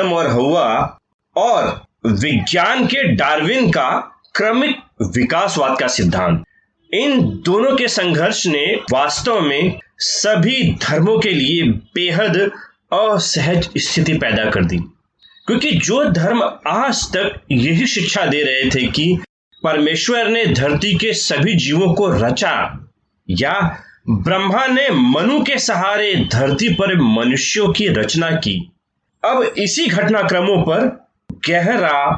आदम और हवा और विज्ञान के डार्विन का क्रमिक विकासवाद का सिद्धांत, इन दोनों के संघर्ष ने वास्तव में सभी धर्मों के लिए बेहद असहज स्थिति पैदा कर दी, क्योंकि जो धर्म आज तक यही शिक्षा दे रहे थे कि परमेश्वर ने धरती के सभी जीवों को रचा या ब्रह्मा ने मनु के सहारे धरती पर मनुष्यों की रचना की, अब इसी घटनाक्रमों पर गहरा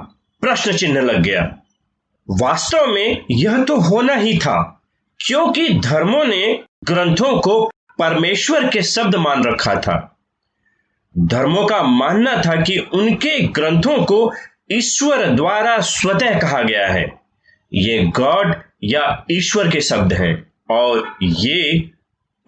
प्रश्न चिन्ह लग गया। वास्तव में यह तो होना ही था, क्योंकि धर्मों ने ग्रंथों को परमेश्वर के शब्द मान रखा था। धर्मों का मानना था कि उनके ग्रंथों को ईश्वर द्वारा स्वतः कहा गया है, ये गॉड या ईश्वर के शब्द हैं और ये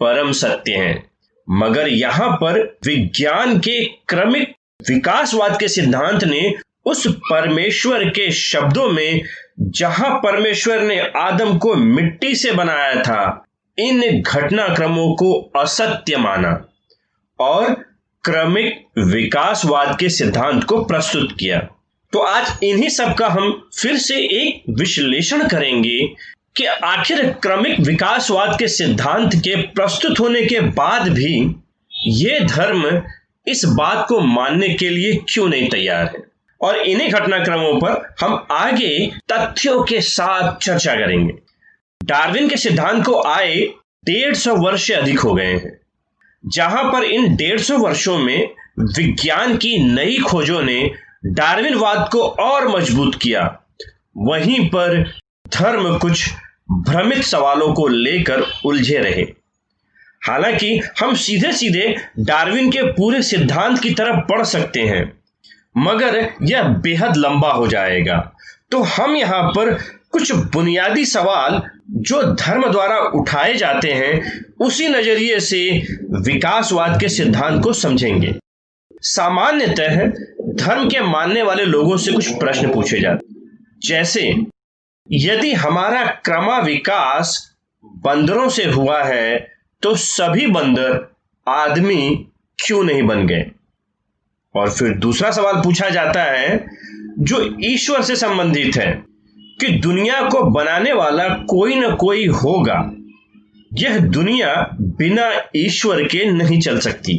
परम सत्य हैं। मगर यहां पर विज्ञान के क्रमिक विकासवाद के सिद्धांत ने उस परमेश्वर के शब्दों में, जहां परमेश्वर ने आदम को मिट्टी से बनाया था, इन घटनाक्रमों को असत्य माना और क्रमिक विकासवाद के सिद्धांत को प्रस्तुत किया। तो आज इन्हीं सब का हम फिर से एक विश्लेषण करेंगे कि आखिर क्रमिक विकासवाद के सिद्धांत के प्रस्तुत होने के बाद भी ये धर्म इस बात को मानने के लिए क्यों नहीं तैयार है, और इन्हीं घटनाक्रमों पर हम आगे तथ्यों के साथ चर्चा करेंगे। डार्विन के सिद्धांत को आए 150 वर्ष से अधिक हो गए हैं। जहां पर इन 150 वर्षों में विज्ञान की नई खोजों ने डार्विनवाद को और मजबूत किया, वहीं पर धर्म कुछ भ्रमित सवालों को लेकर उलझे रहे। हालांकि हम सीधे सीधे डार्विन के पूरे सिद्धांत की तरफ बढ़ सकते हैं, मगर यह बेहद लंबा हो जाएगा। तो हम यहां पर कुछ बुनियादी सवाल जो धर्म द्वारा उठाए जाते हैं, उसी नजरिए से विकासवाद के सिद्धांत को समझेंगे। सामान्यतः धर्म के मानने वाले लोगों से कुछ प्रश्न पूछे जाते, जैसे यदि हमारा क्रमविकास बंदरों से हुआ है तो सभी बंदर आदमी क्यों नहीं बन गए? और फिर दूसरा सवाल पूछा जाता है जो ईश्वर से संबंधित है कि दुनिया को बनाने वाला कोई न कोई होगा, यह दुनिया बिना ईश्वर के नहीं चल सकती।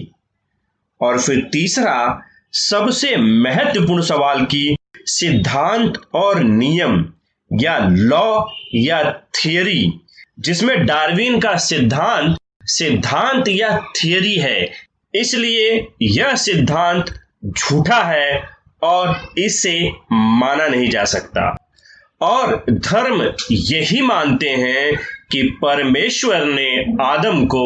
और फिर तीसरा सबसे महत्वपूर्ण सवाल कि सिद्धांत और नियम या लॉ या थियरी, जिसमें डार्विन का सिद्धांत या थियरी है, इसलिए यह सिद्धांत झूठा है और इसे माना नहीं जा सकता। और धर्म यही मानते हैं कि परमेश्वर ने आदम को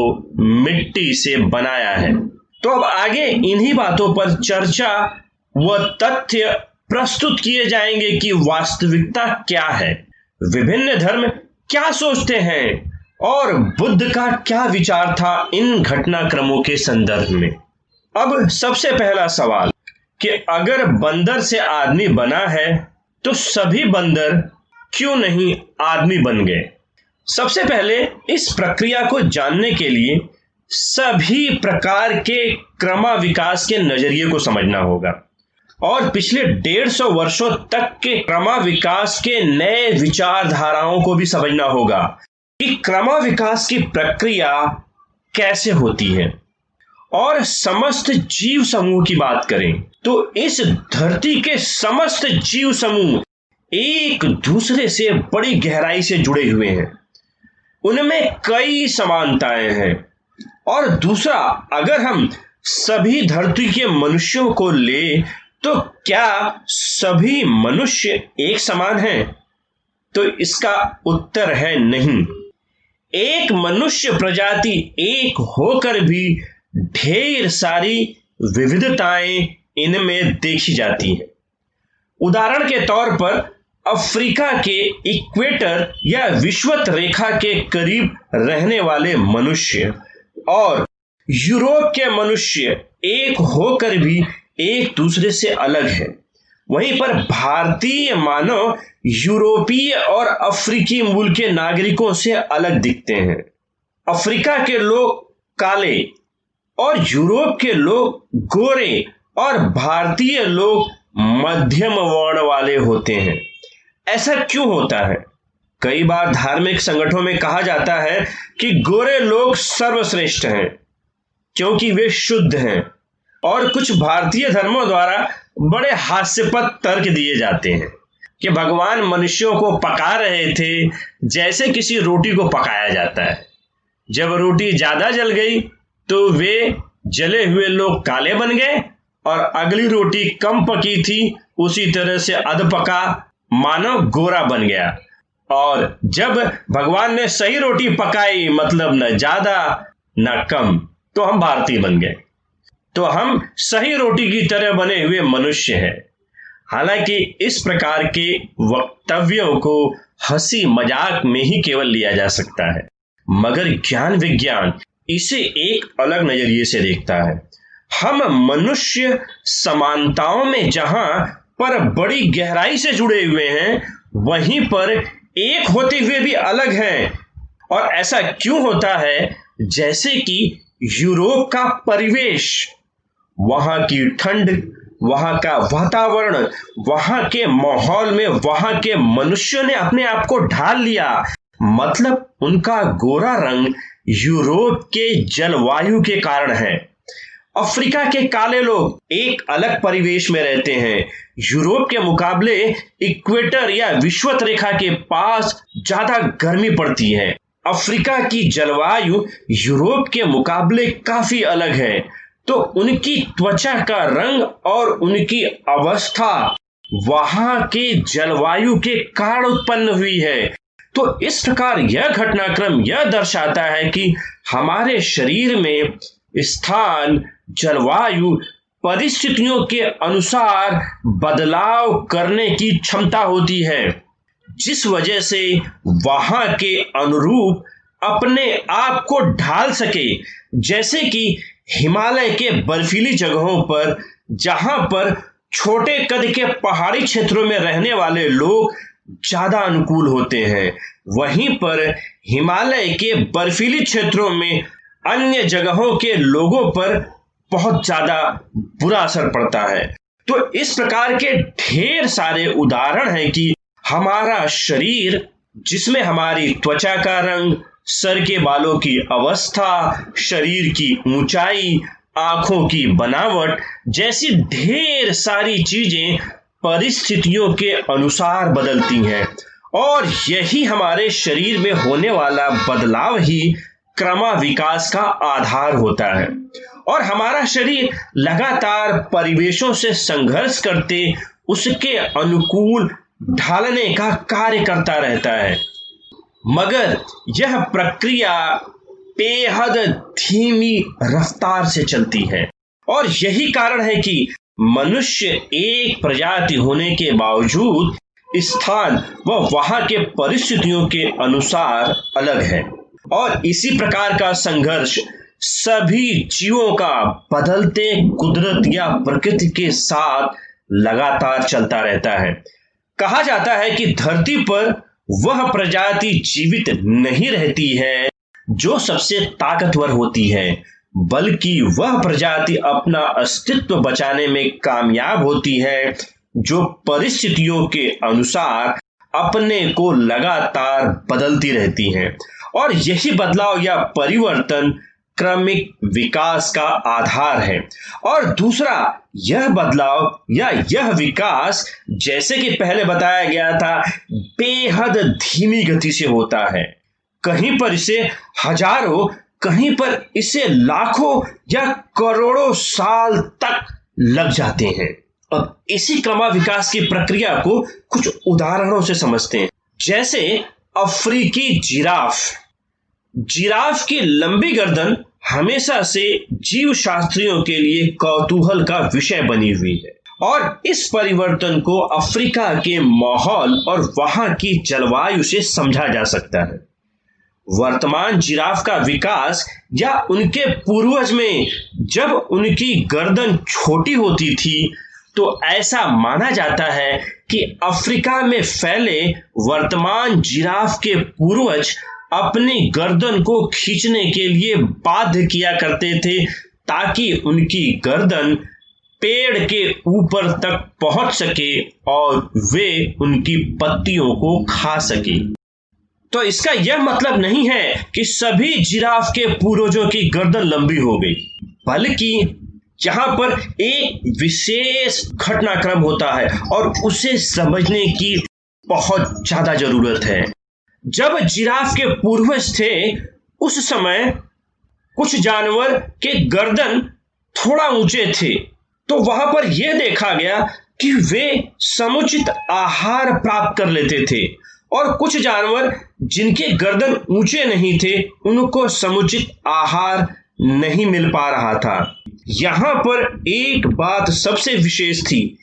मिट्टी से बनाया है। तो अब आगे इन्हीं बातों पर चर्चा व तथ्य प्रस्तुत किए जाएंगे कि वास्तविकता क्या है, विभिन्न धर्म क्या सोचते हैं और बुद्ध का क्या विचार था इन घटनाक्रमों के संदर्भ में। अब सबसे पहला सवाल कि अगर बंदर से आदमी बना है तो सभी बंदर क्यों नहीं आदमी बन गए? सबसे पहले इस प्रक्रिया को जानने के लिए सभी प्रकार के क्रमविकास के नजरिए को समझना होगा और पिछले 150 वर्षों तक के क्रमविकास के नए विचारधाराओं को भी समझना होगा कि क्रमविकास की प्रक्रिया कैसे होती है। और समस्त जीव समूह की बात करें तो इस धरती के समस्त जीव समूह एक दूसरे से बड़ी गहराई से जुड़े हुए हैं, उनमें कई समानताएं हैं। और दूसरा, अगर हम सभी धरती के मनुष्यों को ले तो क्या सभी मनुष्य एक समान हैं? तो इसका उत्तर है नहीं। एक मनुष्य प्रजाति एक होकर भी ढेर सारी विविधताएं इनमें देखी जाती हैं। उदाहरण के तौर पर अफ्रीका के इक्वेटर या विषुवत रेखा के करीब रहने वाले मनुष्य और यूरोप के मनुष्य एक होकर भी एक दूसरे से अलग है। वहीं पर भारतीय मानव यूरोपीय और अफ्रीकी मूल के नागरिकों से अलग दिखते हैं। अफ्रीका के लोग काले और यूरोप के लोग गोरे और भारतीय लोग मध्यम वर्ण वाले होते हैं। ऐसा क्यों होता है? कई बार धार्मिक संगठनों में कहा जाता है कि गोरे लोग सर्वश्रेष्ठ हैं क्योंकि वे शुद्ध हैं, और कुछ भारतीय धर्मों द्वारा बड़े हास्यपद तर्क दिए जाते हैं कि भगवान मनुष्यों को पका रहे थे जैसे किसी रोटी को पकाया जाता है। जब रोटी ज्यादा जल गई तो वे जले हुए लोग काले बन गए, और अगली रोटी कम पकी थी उसी तरह से अधपका मानव गोरा बन गया। और जब भगवान ने सही रोटी पकाई, मतलब न ज्यादा न कम, तो हम भारतीय बन गए। तो हम सही रोटी की तरह बने हुए मनुष्य हैं। हालांकि इस प्रकार के वक्तव्यों को हंसी मजाक में ही केवल लिया जा सकता है, मगर ज्ञान विज्ञान इसे एक अलग नजरिए से देखता है। हम मनुष्य समानताओं में जहां पर बड़ी गहराई से जुड़े हुए हैं, वहीं पर एक होते हुए भी अलग हैं। और ऐसा क्यों होता है? जैसे कि यूरोप का परिवेश, वहां की ठंड, वहां का वातावरण, वहां के माहौल में वहां के मनुष्यों ने अपने आप को ढाल लिया। मतलब उनका गोरा रंग यूरोप के जलवायु के कारण है। अफ्रीका के काले लोग एक अलग परिवेश में रहते हैं। यूरोप के मुकाबले इक्वेटर या विषुवत रेखा के पास ज्यादा गर्मी पड़ती है। अफ्रीका की जलवायु यूरोप के मुकाबले काफी अलग है, तो उनकी त्वचा का रंग और उनकी अवस्था वहां के जलवायु के कारण उत्पन्न हुई है। तो इस प्रकार यह घटनाक्रम यह दर्शाता है कि हमारे शरीर में स्थान, जलवायु, परिस्थितियों के अनुसार बदलाव करने की क्षमता होती है, जिस वजह से वहां के अनुरूप अपने आप को ढाल सके। जैसे कि हिमालय के बर्फीली जगहों पर, जहां पर छोटे कद के पहाड़ी क्षेत्रों में रहने वाले लोग ज्यादा अनुकूल होते हैं, वहीं पर हिमालय के बर्फीली क्षेत्रों में अन्य जगहों के लोगों पर बहुत ज्यादा बुरा असर पड़ता है। तो इस प्रकार के ढेर सारे उदाहरण हैं कि हमारा शरीर, जिसमें हमारी त्वचा का रंग, सर के बालों की अवस्था, शरीर की ऊंचाई, आंखों की बनावट जैसी ढेर सारी चीजें परिस्थितियों के अनुसार बदलती हैं, और यही हमारे शरीर में होने वाला बदलाव ही क्रमाविकास का आधार होता है। और हमारा शरीर लगातार परिवेशों से संघर्ष करते उसके अनुकूल ढालने का कार्य करता रहता है, मगर यह प्रक्रिया बेहद धीमी रफ्तार से चलती है। और यही कारण है कि मनुष्य एक प्रजाति होने के बावजूद स्थान व वहां के परिस्थितियों के अनुसार अलग है। और इसी प्रकार का संघर्ष सभी जीवों का बदलते कुदरत या प्रकृति के साथ लगातार चलता रहता है। कहा जाता है कि धरती पर वह प्रजाति जीवित नहीं रहती है जो सबसे ताकतवर होती है, बल्कि वह प्रजाति अपना अस्तित्व बचाने में कामयाब होती है जो परिस्थितियों के अनुसार अपने को लगातार बदलती रहती हैं। और यही बदलाव या परिवर्तन क्रमिक विकास का आधार है। और दूसरा, यह बदलाव या यह विकास, जैसे कि पहले बताया गया था, बेहद धीमी गति से होता है। कहीं पर इसे हजारों, कहीं पर इसे लाखों या करोड़ों साल तक लग जाते हैं। अब इसी क्रमाविकास की प्रक्रिया को कुछ उदाहरणों से समझते हैं। जैसे अफ्रीकी जिराफ की लंबी गर्दन हमेशा से जीव शास्त्रियों के लिए कौतूहल का विषय बनी हुई है, और इस परिवर्तन को अफ्रीका के माहौल और वहां की जलवायु से समझा जा सकता है। वर्तमान जिराफ का विकास या उनके पूर्वज में जब उनकी गर्दन छोटी होती थी, तो ऐसा माना जाता है कि अफ्रीका में फैले वर्तमान जिराफ के पूर्वज अपनी गर्दन को खींचने के लिए बाध्य किया करते थे, ताकि उनकी गर्दन पेड़ के ऊपर तक पहुंच सके और वे उनकी पत्तियों को खा सके। तो इसका यह मतलब नहीं है कि सभी जिराफ के पूर्वजों की गर्दन लंबी हो गई, बल्कि यहाँ पर एक विशेष घटनाक्रम होता है और उसे समझने की बहुत ज्यादा जरूरत है। जब जिराफ के पूर्वज थे, उस समय कुछ जानवर के गर्दन थोड़ा ऊंचे थे, तो वहां पर यह देखा गया कि वे समुचित आहार प्राप्त कर लेते थे, और कुछ जानवर जिनके गर्दन ऊंचे नहीं थे, उनको समुचित आहार नहीं मिल पा रहा था। यहां पर एक बात सबसे विशेष थी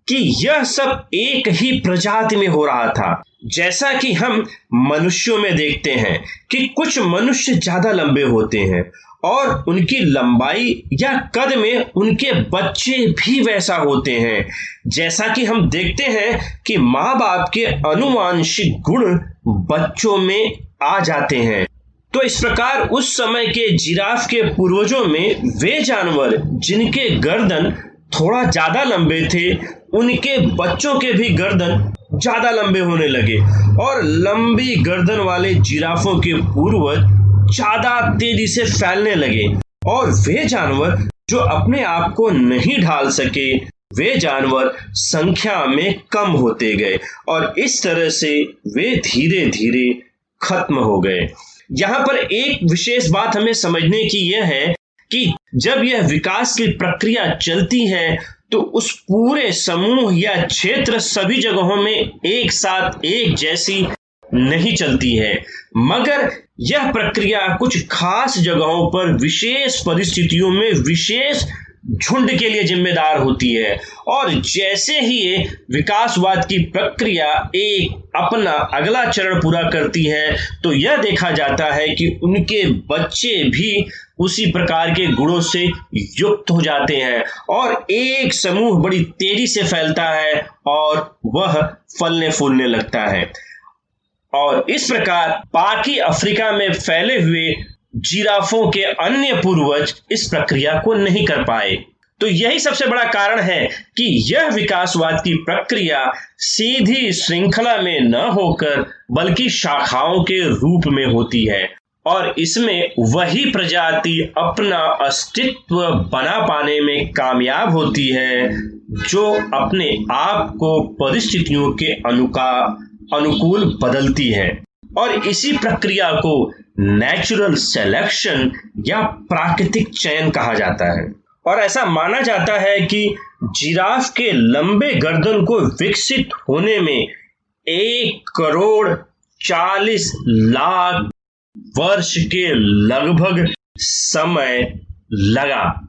कि यह सब एक ही प्रजाति में हो रहा था। जैसा कि हम मनुष्यों में देखते हैं कि कुछ मनुष्य ज्यादा लंबे होते हैं और उनकी लंबाई या कद में उनके बच्चे भी वैसा होते हैं। जैसा कि हम देखते हैं कि माँ बाप के आनुवांशिक गुण बच्चों में आ जाते हैं। तो इस प्रकार उस समय के जिराफ के पूर्वजों में वे जानवर जिनके गर्दन थोड़ा ज्यादा लंबे थे, उनके बच्चों के भी गर्दन ज्यादा लंबे होने लगे, और लंबी गर्दन वाले जिराफों के पूर्वज ज्यादा तेजी से फैलने लगे, और वे जानवर जो अपने आप को नहीं ढाल सके, वे जानवर संख्या में कम होते गए, और इस तरह से वे धीरे धीरे खत्म हो गए। यहाँ पर एक विशेष बात हमें समझने की यह है कि जब यह विकास की प्रक्रिया चलती है, तो उस पूरे समूह या क्षेत्र सभी जगहों में एक साथ एक जैसी नहीं चलती है, मगर यह प्रक्रिया कुछ खास जगहों पर विशेष परिस्थितियों में विशेष झुंड के लिए जिम्मेदार होती है। और जैसे ही ये विकासवाद की प्रक्रिया एक अपना अगला चरण पूरा करती है, तो यह देखा जाता है कि उनके बच्चे भी उसी प्रकार के गुणों से युक्त हो जाते हैं, और एक समूह बड़ी तेजी से फैलता है और वह फलने फूलने लगता है। और इस प्रकार बाकी अफ्रीका में फैले हुए जिराफों के अन्य पूर्वज इस प्रक्रिया को नहीं कर पाए। तो यही सबसे बड़ा कारण है कि यह विकासवाद की प्रक्रिया सीधी श्रृंखला में न होकर बल्कि शाखाओं के रूप में होती है, और इसमें वही प्रजाति अपना अस्तित्व बना पाने में कामयाब होती है जो अपने आप को परिस्थितियों के अनुकूल बदलती है। और इसी प्रक्रिया को नेचुरल सिलेक्शन या प्राकृतिक चयन कहा जाता है। और ऐसा माना जाता है कि जिराफ के लंबे गर्दन को विकसित होने में 1,40,00,000 वर्ष के लगभग समय लगा।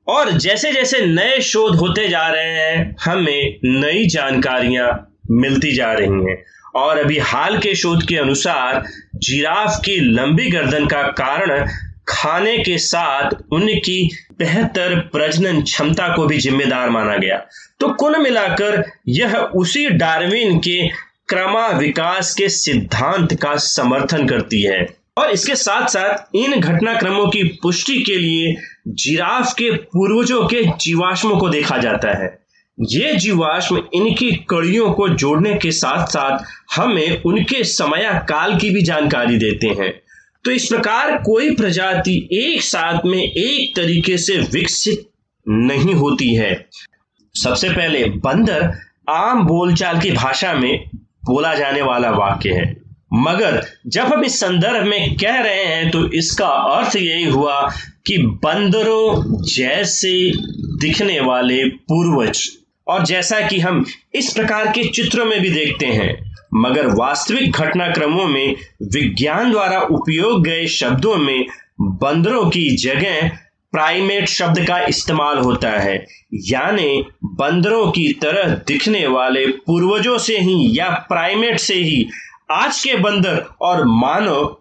और जैसे जैसे नए शोध होते जा रहे हैं, हमें नई जानकारियां मिलती जा रही हैं, और अभी हाल के शोध के अनुसार जिराफ की लंबी गर्दन का कारण खाने के साथ उनकी बेहतर प्रजनन क्षमता को भी जिम्मेदार माना गया। तो कुल मिलाकर यह उसी डार्विन के क्रमा विकास के सिद्धांत का समर्थन करती है। और इसके साथ साथ इन घटनाक्रमों की पुष्टि के लिए जिराफ के पूर्वजों के जीवाश्मों को देखा जाता है। ये जीवाश्म इनकी कड़ियों को जोड़ने के साथ साथ हमें उनके समयाकाल की भी जानकारी देते हैं। तो इस प्रकार कोई प्रजाति एक साथ में एक तरीके से विकसित नहीं होती है। सबसे पहले बंदर आम बोलचाल की भाषा में बोला जाने वाला वाक्य है, मगर जब हम इस संदर्भ में कह रहे हैं तो इसका अर्थ यही हुआ कि बंदरों जैसे दिखने वाले पूर्वज। और जैसा कि हम इस प्रकार के चित्रों में भी देखते हैं, मगर वास्तविक घटनाक्रमों में विज्ञान द्वारा उपयोग गए शब्दों में बंदरों की जगह प्राइमेट शब्द का इस्तेमाल होता है, यानी बंदरों की तरह दिखने वाले पूर्वजों से ही या प्राइमेट से ही आज के बंदर और मानव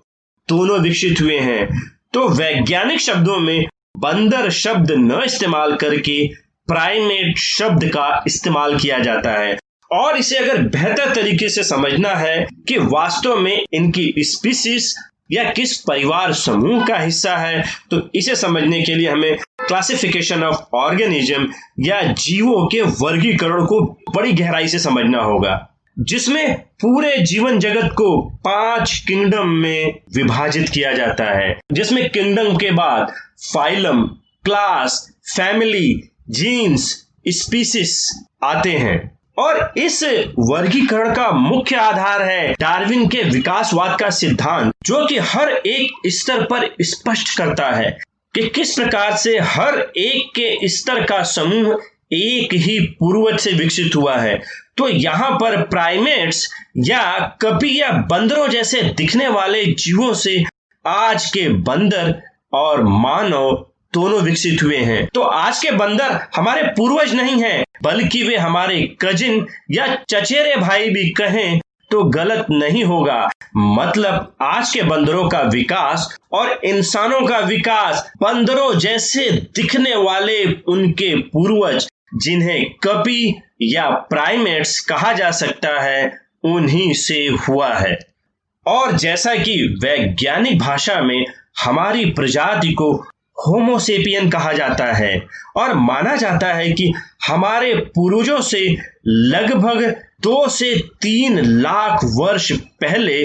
दोनों विकसित हुए हैं। तो वैज्ञानिक शब्दों में बंदर शब्द न इस्तेमाल करके प्राइमेट शब्द का इस्तेमाल किया जाता है। और इसे अगर बेहतर तरीके से समझना है कि वास्तव में इनकी स्पीशीज या किस परिवार समूह का हिस्सा है, तो इसे समझने के लिए हमें क्लासिफिकेशन ऑफ ऑर्गेनिज्म या जीवों के वर्गीकरण को बड़ी गहराई से समझना होगा, जिसमें पूरे जीवन जगत को 5 किंगडम में विभाजित किया जाता है, जिसमें किंगडम के बाद phylum, class, family, genus, species आते हैं। और इस वर्गीकरण का मुख्य आधार है डार्विन के विकासवाद का सिद्धांत, जो कि हर एक स्तर पर स्पष्ट करता है कि किस प्रकार से हर एक के स्तर का समूह एक ही पूर्वज से विकसित हुआ है। तो यहाँ पर प्राइमेट्स या कपी या बंदरों जैसे दिखने वाले जीवों से आज के बंदर और मानव दोनों विकसित हुए हैं। तो आज के बंदर हमारे पूर्वज नहीं हैं, बल्कि वे हमारे कजिन या चचेरे भाई भी कहें तो गलत नहीं होगा। मतलब आज के बंदरों का विकास और इंसानों का विकास बंदरों जैसे दिखने वाले उनके पूर्वज, जिन्हें कपी या प्राइमेट्स कहा जा सकता है, उन्हीं से हुआ है। और जैसा कि वैज्ञानिक भाषा में हमारी प्रजाति को होमोसेपियन कहा जाता है और माना जाता है कि हमारे पूर्वजों से लगभग 2 से 3 लाख वर्ष पहले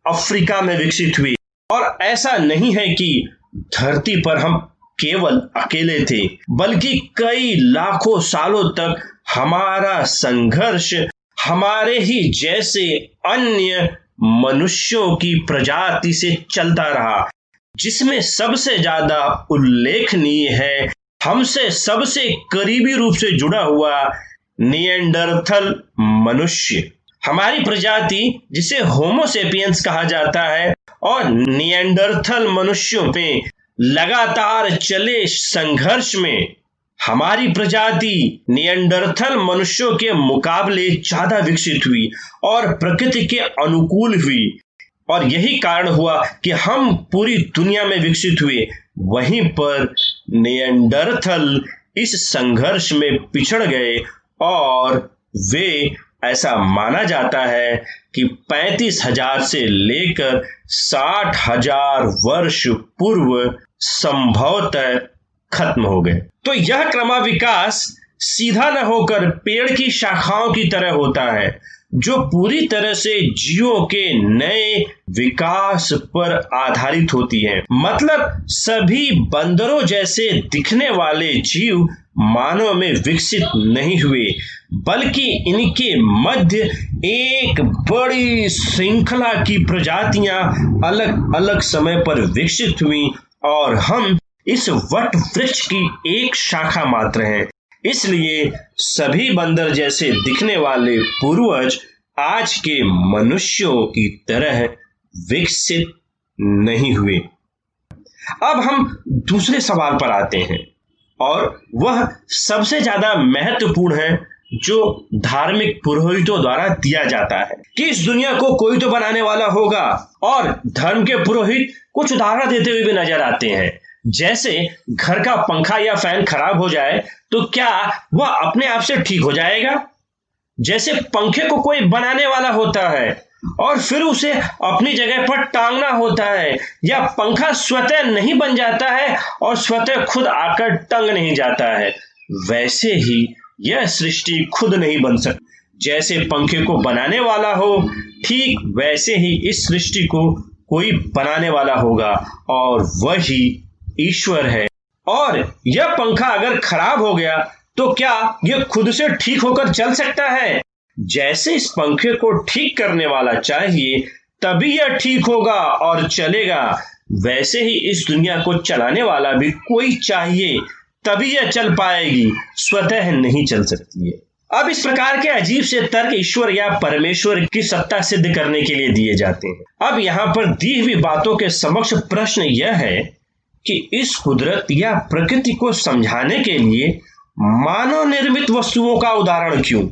अफ्रीका में विकसित हुई। और ऐसा नहीं है कि धरती पर हम केवल अकेले थे, बल्कि कई लाखों सालों तक हमारा संघर्ष हमारे ही जैसे अन्य मनुष्यों की प्रजाति से चलता रहा, जिसमें सबसे ज्यादा उल्लेखनीय है हमसे सबसे करीबी रूप से जुड़ा हुआ निएंडरथल मनुष्य। हमारी प्रजाति, जिसे होमोसेपियंस कहा जाता है, और निएंडरथल मनुष्यों में लगातार चले संघर्ष में हमारी प्रजाति निएंडरथल मनुष्यों के मुकाबले ज्यादा विकसित हुई और प्रकृति के अनुकूल हुई। और यही कारण हुआ कि हम पूरी दुनिया में विकसित हुए। वहीं पर निएंडरथल इस संघर्ष में पिछड़ गए और वे, ऐसा माना जाता है कि 35,000 से लेकर 60,000 वर्ष पूर्व संभवतः खत्म हो गए। तो यह क्रमविकास सीधा न होकर पेड़ की शाखाओं की तरह होता है, जो पूरी तरह से जीवों के नए विकास पर आधारित होती है। मतलब सभी बंदरों जैसे दिखने वाले जीव मानव में विकसित नहीं हुए, बल्कि इनके मध्य एक बड़ी श्रृंखला की प्रजातियां अलग अलग समय पर विकसित हुई और हम इस वट वृक्ष की एक शाखा मात्र हैं। इसलिए सभी बंदर जैसे दिखने वाले पूर्वज आज के मनुष्यों की तरह विकसित नहीं हुए। अब हम दूसरे सवाल पर आते हैं, और वह सबसे ज्यादा महत्वपूर्ण है, जो धार्मिक पुरोहितों द्वारा दिया जाता है कि इस दुनिया को कोई तो बनाने वाला होगा। और धर्म के पुरोहित कुछ उदाहरण देते हुए भी नजर आते हैं, जैसे घर का पंखा या फैन खराब हो जाए तो क्या वह अपने आप से ठीक हो जाएगा? जैसे पंखे को कोई बनाने वाला होता है और फिर उसे अपनी जगह पर टांगना होता है, या पंखा स्वतः नहीं बन जाता है और स्वतः खुद आकर टंग नहीं जाता है, वैसे ही यह सृष्टि खुद नहीं बन सकती। जैसे पंखे को बनाने वाला हो, ठीक वैसे ही इस सृष्टि को कोई बनाने वाला होगा, और वही ईश्वर है। और यह पंखा अगर खराब हो गया तो क्या यह खुद से ठीक होकर चल सकता है? जैसे इस पंखे को ठीक करने वाला चाहिए तभी यह ठीक होगा और चलेगा, वैसे ही इस दुनिया को चलाने वाला भी कोई चाहिए तभी यह चल पाएगी, स्वतः नहीं चल सकती है। अब इस प्रकार के अजीब से तर्क ईश्वर या परमेश्वर की सत्ता सिद्ध करने के लिए दिए जाते हैं। अब यहाँ पर दी हुई बातों के समक्ष प्रश्न यह है कि इस कुदरत या प्रकृति को समझाने के लिए मानव निर्मित वस्तुओं का उदाहरण क्यों?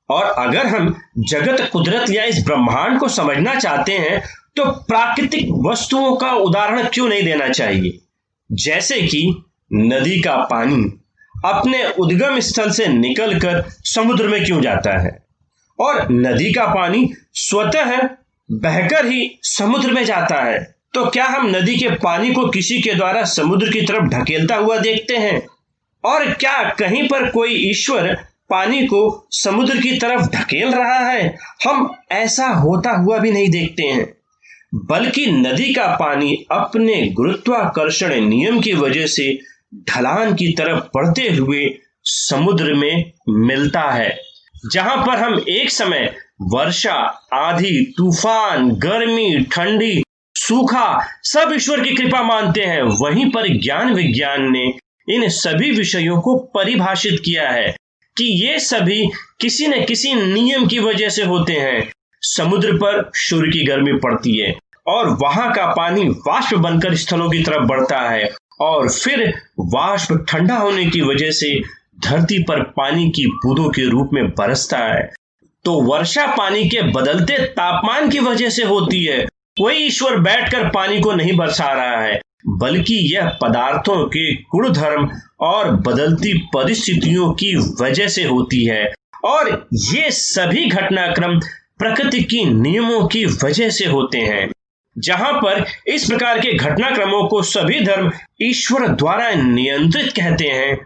और अगर हम जगत, कुदरत या इस ब्रह्मांड को समझना चाहते हैं तो प्राकृतिक वस्तुओं का उदाहरण क्यों नहीं देना चाहिए? जैसे कि नदी का पानी अपने उद्गम स्थल से निकलकर समुद्र में क्यों जाता है, और नदी का पानी स्वतः बहकर ही समुद्र में जाता है। तो क्या हम नदी के पानी को किसी के द्वारा समुद्र की तरफ ढकेलता हुआ देखते हैं? और क्या कहीं पर कोई ईश्वर पानी को समुद्र की तरफ ढकेल रहा है? हम ऐसा होता हुआ भी नहीं देखते हैं, बल्कि नदी का पानी अपने गुरुत्वाकर्षण नियम की वजह से ढलान की तरफ बढ़ते हुए समुद्र में मिलता है। जहां पर हम एक समय वर्षा, आंधी, तूफान, गर्मी, ठंडी, सूखा सब ईश्वर की कृपा मानते हैं, वहीं पर ज्ञान विज्ञान ने इन सभी विषयों को परिभाषित किया है कि ये सभी किसी न किसी नियम की वजह से होते हैं। समुद्र पर सूर्य की गर्मी पड़ती है और वहां का पानी वाष्प बनकर स्थलों की तरफ बढ़ता है और फिर वाष्प ठंडा होने की वजह से धरती पर पानी की बूंदों के रूप में बरसता है। तो वर्षा पानी के बदलते तापमान की वजह से होती है। कोई ईश्वर बैठकर पानी को नहीं बरसा रहा है, बल्कि यह पदार्थों के गुणधर्म और बदलती परिस्थितियों की वजह से होती है। और ये सभी घटनाक्रम प्रकृति की नियमों की वजह से होते हैं। जहां पर इस प्रकार के घटनाक्रमों को सभी धर्म ईश्वर द्वारा नियंत्रित कहते हैं,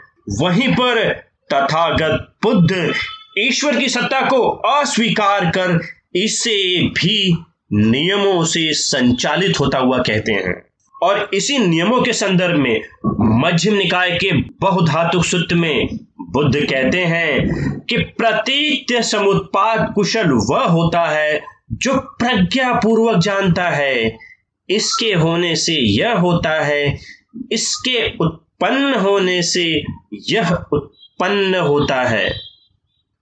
वहीं पर तथागत बुद्ध ईश्वर की सत्ता को अस्वीकार कर इसे भी नियमों से संचालित होता हुआ कहते हैं। और इसी नियमों के संदर्भ में मध्यम निकाय के बहुधातुक सूत्र में बुद्ध कहते हैं कि प्रतीत्य समुत्पाद कुशल वह होता है जो प्रज्ञा पूर्वक जानता है इसके होने से यह होता है, इसके उत्पन्न होने से यह उत्पन्न होता है।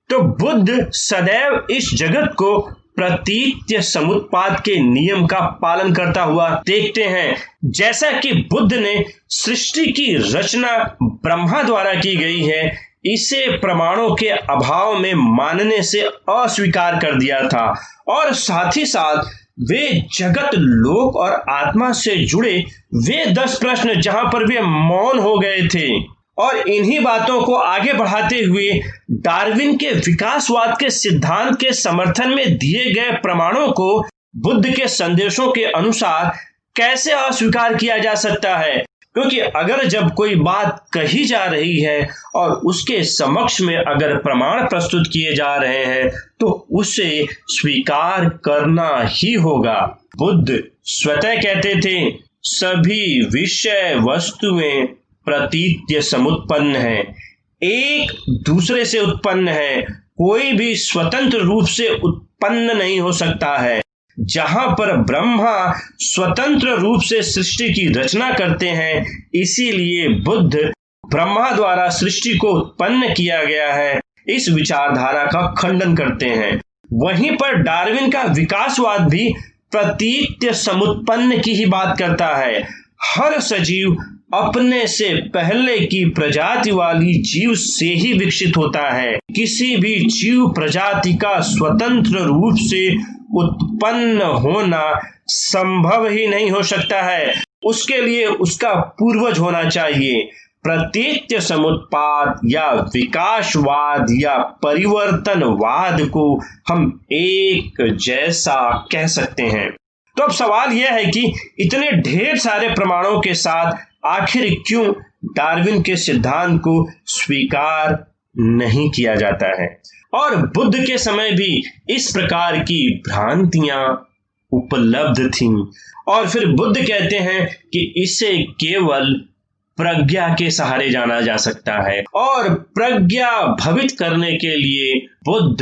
तो बुद्ध सदैव इस जगत को प्रतीत्य समुत्पाद के नियम का पालन करता हुआ देखते हैं। जैसा कि बुद्ध ने सृष्टि की रचना ब्रह्मा द्वारा की गई है, इसे प्रमाणों के अभाव में मानने से अस्वीकार कर दिया था। और साथ ही साथ वे जगत, लोक और आत्मा से जुड़े वे 10 प्रश्न जहां पर वे मौन हो गए थे। और इन्हीं बातों को आगे बढ़ाते हुए डार्विन के विकासवाद के सिद्धांत के समर्थन में दिए गए प्रमाणों को बुद्ध के संदेशों के अनुसार कैसे अस्वीकार किया जा सकता है? क्योंकि अगर जब कोई बात कही जा रही है और उसके समक्ष में अगर प्रमाण प्रस्तुत किए जा रहे हैं तो उसे स्वीकार करना ही होगा। बुद्ध स्वतः कहते थे, सभी विषय वस्तुएं प्रतीत्य समुत्पन्न है, एक दूसरे से उत्पन्न है, कोई भी स्वतंत्र रूप से उत्पन्न नहीं हो सकता है। जहां पर ब्रह्मा स्वतंत्र रूप से सृष्टि की रचना करते हैं, इसीलिए बुद्ध ब्रह्मा द्वारा सृष्टि को उत्पन्न किया गया है इस विचारधारा का खंडन करते हैं। वहीं पर डार्विन का विकासवाद भी प्रतीत्य समुत्पन्न की ही बात करता है। हर सजीव अपने से पहले की प्रजाति वाली जीव से ही विकसित होता है। किसी भी जीव प्रजाति का स्वतंत्र रूप से उत्पन्न होना संभव ही नहीं हो सकता है। उसके लिए उसका पूर्वज होना चाहिए। प्रतीत्य समुत्पाद या विकासवाद या परिवर्तनवाद को हम एक जैसा कह सकते हैं। तो अब सवाल यह है कि इतने ढेर सारे प्रमाणों के साथ आखिर क्यों डार्विन के सिद्धांत को स्वीकार नहीं किया जाता है? और बुद्ध के समय भी इस प्रकार की भ्रांतियां उपलब्ध थीं। और फिर बुद्ध कहते हैं कि इसे केवल प्रज्ञा के सहारे जाना जा सकता है। और प्रज्ञा भवित करने के लिए बुद्ध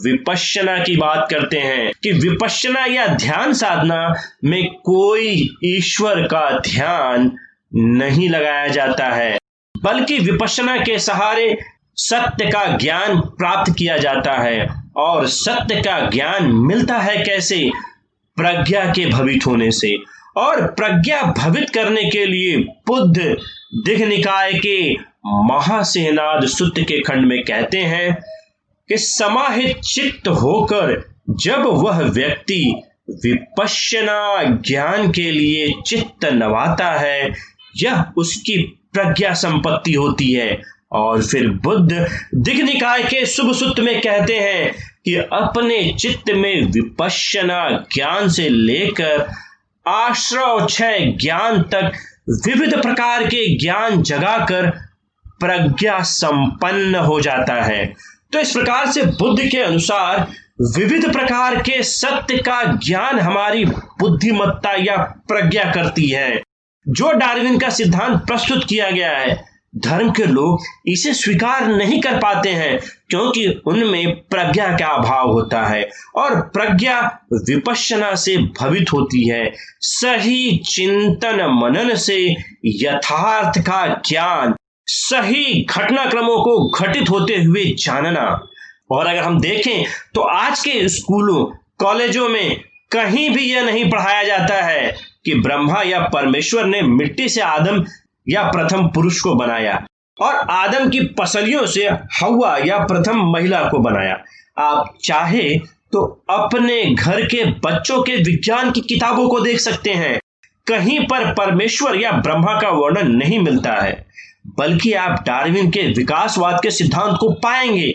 विपश्यना की बात करते हैं कि विपश्यना या ध्यान साधना में कोई ईश्वर का ध्यान नहीं लगाया जाता है, बल्कि विपश्यना के सहारे सत्य का ज्ञान प्राप्त किया जाता है। और सत्य का ज्ञान मिलता है कैसे? प्रज्ञा के भवित होने से। और प्रज्ञा भवित करने के लिए बुद्ध दिघ निकाय के महासेनाद सूत्र के खंड में कहते हैं कि समाहित चित्त होकर जब वह व्यक्ति विपश्यना ज्ञान के लिए चित्त नवाता है, यह उसकी प्रज्ञा संपत्ति होती है। और फिर बुद्ध दिघ निकाय के शुभ सूत्र में कहते हैं कि अपने चित्त में विपश्यना ज्ञान से लेकर आश्रव क्षय ज्ञान तक विविध प्रकार के ज्ञान जगाकर प्रज्ञा संपन्न हो जाता है। तो इस प्रकार से बुद्ध के अनुसार विविध प्रकार के सत्य का ज्ञान हमारी बुद्धिमत्ता या प्रज्ञा करती है। जो डार्विन का सिद्धांत प्रस्तुत किया गया है, धर्म के लोग इसे स्वीकार नहीं कर पाते हैं क्योंकि उनमें प्रज्ञा का अभाव होता है और प्रज्ञा विपश्यना से भवित होती है। सही चिंतन मनन से यथार्थ का ज्ञान, सही घटनाक्रमों को घटित होते हुए जानना। और अगर हम देखें तो आज के स्कूलों कॉलेजों में कहीं भी यह नहीं पढ़ाया जाता है कि ब्रह्मा या परमेश्वर ने मिट्टी से आदम या प्रथम पुरुष को बनाया और आदम की पसलियों से हव्वा या प्रथम महिला को बनाया। आप चाहे तो अपने घर के बच्चों के विज्ञान की किताबों को देख सकते हैं, कहीं पर परमेश्वर या ब्रह्मा का वर्णन नहीं मिलता है, बल्कि आप डार्विन के विकासवाद के सिद्धांत को पाएंगे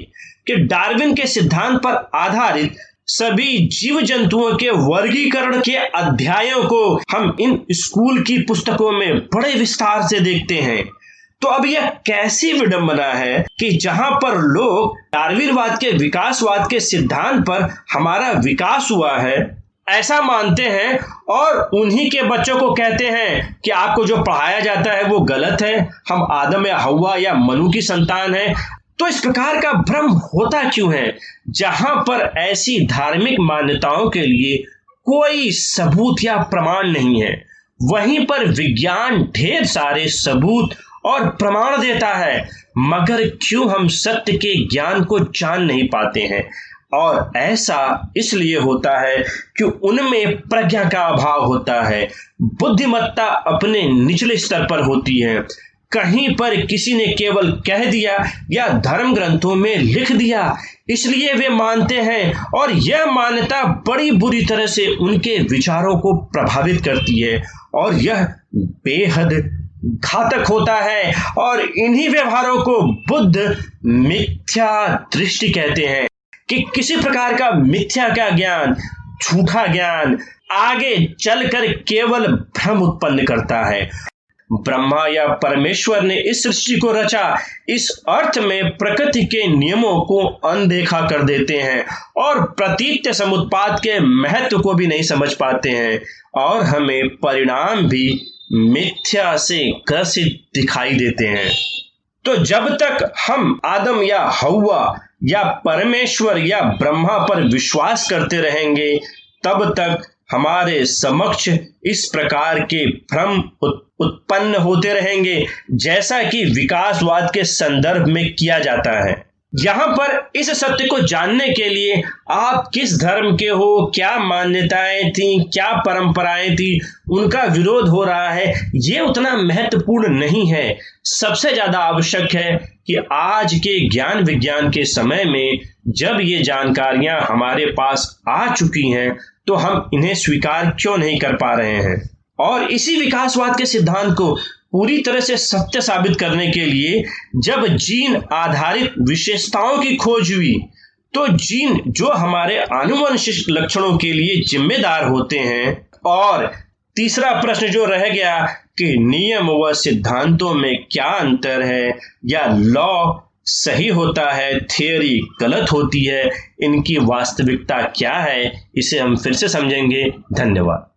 कि डार्विन के सिद्धांत पर आधारित सभी जीव जंतुओं के वर्गीकरण के अध्यायों को हम इन स्कूल की पुस्तकों में बड़े विस्तार से देखते हैं। तो अब यह कैसी विडंबना है कि जहां पर लोग डार्विनवाद के विकासवाद के सिद्धांत पर हमारा विकास हुआ है ऐसा मानते हैं और उन्हीं के बच्चों को कहते हैं कि आपको जो पढ़ाया जाता है वो गलत है, हम आदम या हव्वा या मनु की संतान है। तो इस प्रकार का भ्रम होता क्यों है? जहां पर ऐसी धार्मिक मान्यताओं के लिए कोई सबूत या प्रमाण नहीं है, वहीं पर विज्ञान ढेर सारे सबूत और प्रमाण देता है, मगर क्यों हम सत्य के ज्ञान को जान नहीं पाते हैं? और ऐसा इसलिए होता है कि उनमें प्रज्ञा का अभाव होता है, बुद्धिमत्ता अपने निचले स्तर पर होती है। कहीं पर किसी ने केवल कह दिया या धर्म ग्रंथों में लिख दिया, इसलिए वे मानते हैं और यह मान्यता बड़ी बुरी तरह से उनके विचारों को प्रभावित करती है और यह बेहद घातक होता है। और इन्हीं व्यवहारों को बुद्ध मिथ्या दृष्टि कहते हैं कि किसी प्रकार का मिथ्या का ज्ञान, झूठा ज्ञान आगे चलकर केवल भ्रम उत्पन्न करता है। ब्रह्मा या परमेश्वर ने इस सृष्टि को रचा, इस अर्थ में प्रकृति के नियमों को अनदेखा कर देते हैं और प्रतीत्य समुत्पाद के महत्व को भी नहीं समझ पाते हैं और हमें परिणाम भी मिथ्या से ग्रसित दिखाई देते हैं। तो जब तक हम आदम या हव्वा या परमेश्वर या ब्रह्मा पर विश्वास करते रहेंगे, तब तक हमारे समक्ष इस प्रकार के भ्रम उत्पन्न होते रहेंगे, जैसा कि विकासवाद के संदर्भ में किया जाता है। यहाँ पर इस सत्य को जानने के लिए आप किस धर्म के हो, क्या मान्यताएं थी, क्या परंपराएं थी, उनका विरोध हो रहा है, ये उतना महत्वपूर्ण नहीं है। सबसे ज्यादा आवश्यक है कि आज के ज्ञान विज्ञान के समय में जब ये जानकारियां हमारे पास आ चुकी हैं, तो हम इन्हें स्वीकार क्यों नहीं कर पा रहे हैं। और इसी विकासवाद के सिद्धांत को पूरी तरह से सत्य साबित करने के लिए जब जीन आधारित विशेषताओं की खोज हुई, तो जीन जो हमारे आनुवंशिक लक्षणों के लिए जिम्मेदार होते हैं, और तीसरा प्रश्न जो रह गया कि नियम व सिद्धांतों में क्या अंतर है, या लॉ सही होता है, थियरी गलत होती है, इनकी वास्तविकता क्या है, इसे हम फिर से समझेंगे। धन्यवाद।